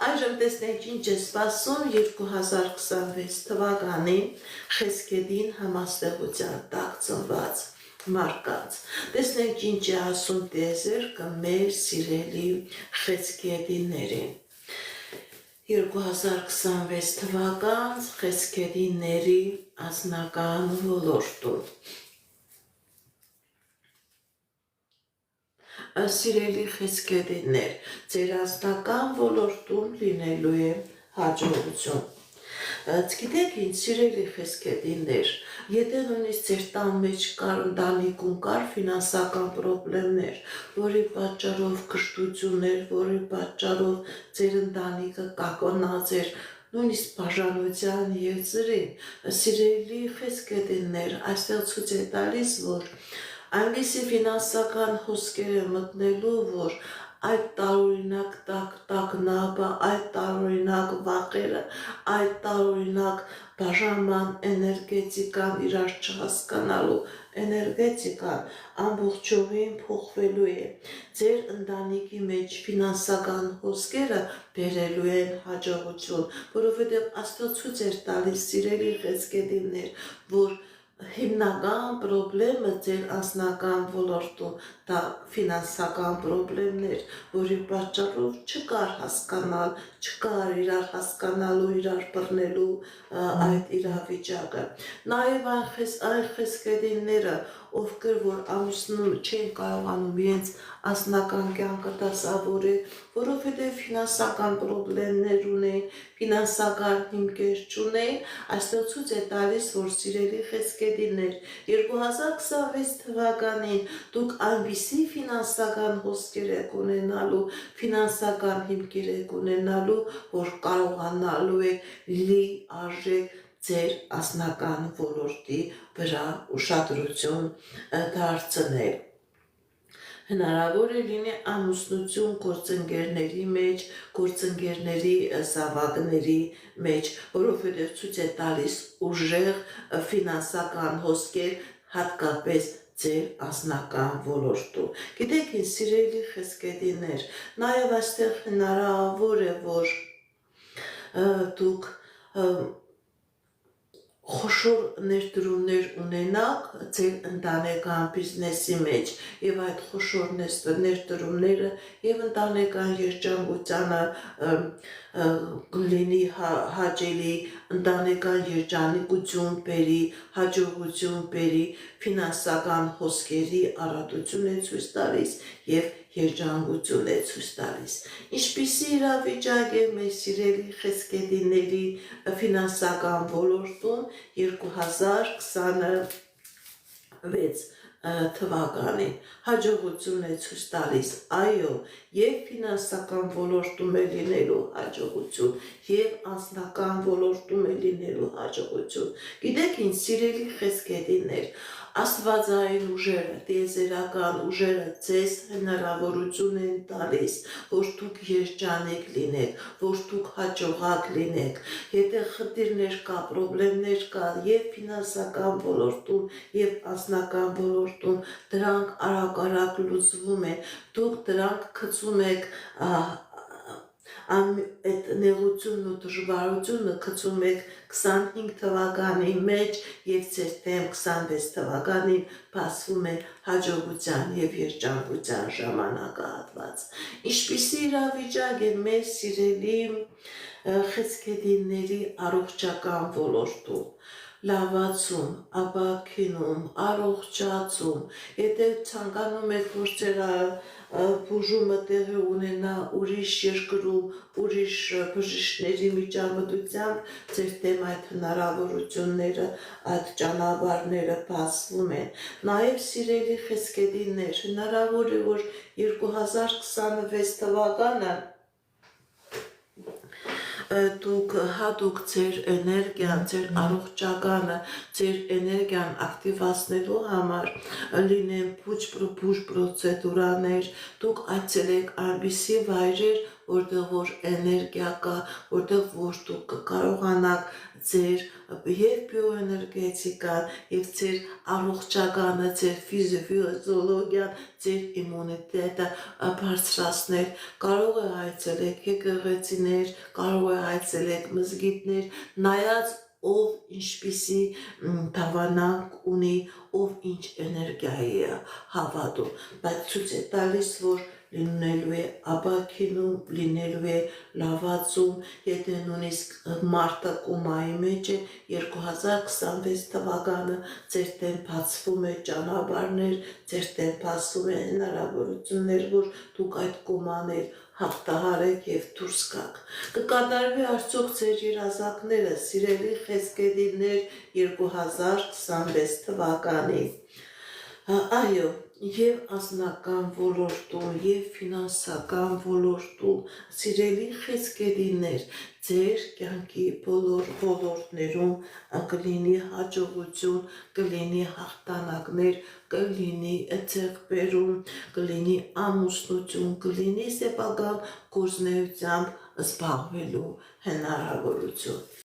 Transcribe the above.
Այժմ տեսնենք ինչ է սպասում 2026 թվականին Խեսկեդին համաստեղության տակ ծնված մարդկանց։ Տեսնենք ինչ է ասում տիեզերքը մեր սիրելի Խեսկեդիներին։ 2026 թվական Խեսկեդիների անձնական ոլորտում։ Սիրելի Խեսկեդիներ, ձեր անձնական ոլորտում լինելու է հաջողություն։ Գիտեք ինչ, սիրելի Խեսկեդիներ, եթե նույնիսկ ձեր տան մեջ կար ընտանիքում կար ֆինանսական խնդիրներ, որի պատճառով կշտություններ, որի պատճառով ձեր ընտանիքը կակոնած էր նույնիսկ բաժանության եզրին, սիրելի Խեսկեդիներ, այստեղ ցույց է տալիս, որ այնպիսի ֆինանսական հոսքեր է մտնելու, որ այդ տարօրինակ տագնապը, այդ տարօրինակ վախերը, այդ տարօրինակ բաժանման էներգետիկան, իրար չհասկանալու էներգետիկան ամբողջովին փոխվելու է։ Ձեր ընտանիքի մեջ ֆինանսական հոսքերը բերելու են հաջողություն, որովհետև Աստված ցույց էր տալիս, սիրելի Խեսկեդիներ, որ հիմնական խնդիրը ձեր անձնական ոլորտում դա ֆինանսական խնդիրներ, որի պատճառով չկար հասկանալ, չկար իրար հասկանալու, իրար բռնելու այդ իրավիճակը։ Նաև այն Խեսկեդիները, ովքեր որ ամուսնու չեն կարողանում իրենց անձնական կյանքը դասավորել, որովհետև ֆինանսական խնդիրներ ունեն, ֆինանսական հիմքեր չունեն, այստեղ ցույց է տալիս, որ սիրելի Խեսկեդիներ, 2026 թվականին դուք այնպիսի ֆինանսական հոսքեր եք ունենալու, ֆինանսական հիմքեր եք ունենալու, որ կարողանալու եք լիարժեք ձեր անձնական ոլորտի վրա ուշադրություն դարձնել։ Հնարավոր է լինի ամուսնություն գործընկերների մեջ, գործընկերների զավակների մեջ, որովհետև ցույց է տալիս ուժեղ ֆինանսական հոսքեր, հատկապես ձեր անձնական ոլորտում։ Գիտեք ինչ, սիրելի Խեսկեդիներ, նաև այստեղ հնարավոր է, որ դուք խոշոր ներդրումներ ունենաք ձեր ընտանեկան բիզնեսի մեջ եւ այդ խոշոր ներդրումները եւ ընտանեկան երջանկությանը լինի հաճելի, ընտանեկան երջանկություն բերի, հաջողություն բերի, ֆինանսական հոսքերի առատություն է ցույց տալիս եւ երջանկություն է ցույց տալիս։ Ինչպիսի իրավիճակ է մեր սիրելի Խեսկեդիների ֆինանսական ոլորտում 2026 թվականին հաջողություն է ցույց տալիս, այո, եւ ֆինանսական ոլորտում է լինելու հաջողություն, եւ անձնական ոլորտում է լինելու հաջողություն։ Գիտեք ինչ, սիրելի Խեսկեդիներ, Աստվածային ուժերը, տիեզերական ուժերը ձեզ հնարավորություն են տալիս, որ դուք երջանիկ լինեք, որ դուք հաջողակ լինեք։ Եթե խնդիրներ կա, խնդիրներ կա եւ ֆինանսական ոլորտում, եւ անձնական ոլորտում, դրանք արագ լուծվում են, դուք դրանք գցում եք այդ նեղությունն ու դժվարությունը գցում եք 25 թվականի մեջ եւ ձեր դեմ 26 թվականին բացվում է հաջողության եւ երջանկության ժամանակահատված։ Ինչպիսի իրավիճակ է մեր սիրելի Խեսկեդիների առողջական ոլորտում։ Լավացում, ապաքինում, առողջացում, եթե ցանկանում եք, որ ձեր բուժումը տեղի ունենա ուրիշ երկրում, ուրիշ բժիշկների միջամտությամբ, ձեր դեմ այդ հնարավորությունները, այդ ճանապարհները բացվում են։ Նաև սիրելի Խեսկեդիներ, հնարավոր է, որ 2026 թվականը դուք հատուկ ձեր էներգիան, ձեր առողջականը, ձեր էներգիան ակտիվացնելու համար լինեն բուժ պրոցեդուրաներ, դուք այցելեք այնպիսի վայրեր, որտեղ որ էներգիա կա, որտեղ որ դուք կկարողանաք ձեր եւ բիոէներգետիկան եւ ձեր առողջականը, ձեր ֆիզիոլոգիան, ձեր իմունիտետը բարձրացնել, կարող է այցելեք եկեղեցիներ, կարող է այցելեք մզգիթներ, նայած ով ինչպիսի դավանանք ունի, ով ինչ էներգիայի է հավատում, բայց ցույց է տալիս, որ լինելու է ապակինում, լինելու է լավացում, եթե նույնիսկ մարտը կոմայի մեջ է 2026 թվականը ձեր դեմ բացվում է ճանապարհներ, ձեր դեմ բացվում է հնարավորություններ, որ դուք այդ կոմաներ հաղթահարեք եւ դուրս գաք։ Կկատարվի արդյոք ձեր երազանքները, սիրելի խեսգեդիներ 2026 թվականին։ Այո, եւ անձնական ոլորտում, եւ ֆինանսական ոլորտում, սիրելի խեսգեդիներ, ձեր կյանքի բոլոր ոլորտներում կլինի հաջողություն, կլինի հաղթանակներ, կլինի ձեռքբերում, կլինի ամուսնություն, կլինի սեփական գործունեությամբ զբաղվելու հնարավորություն։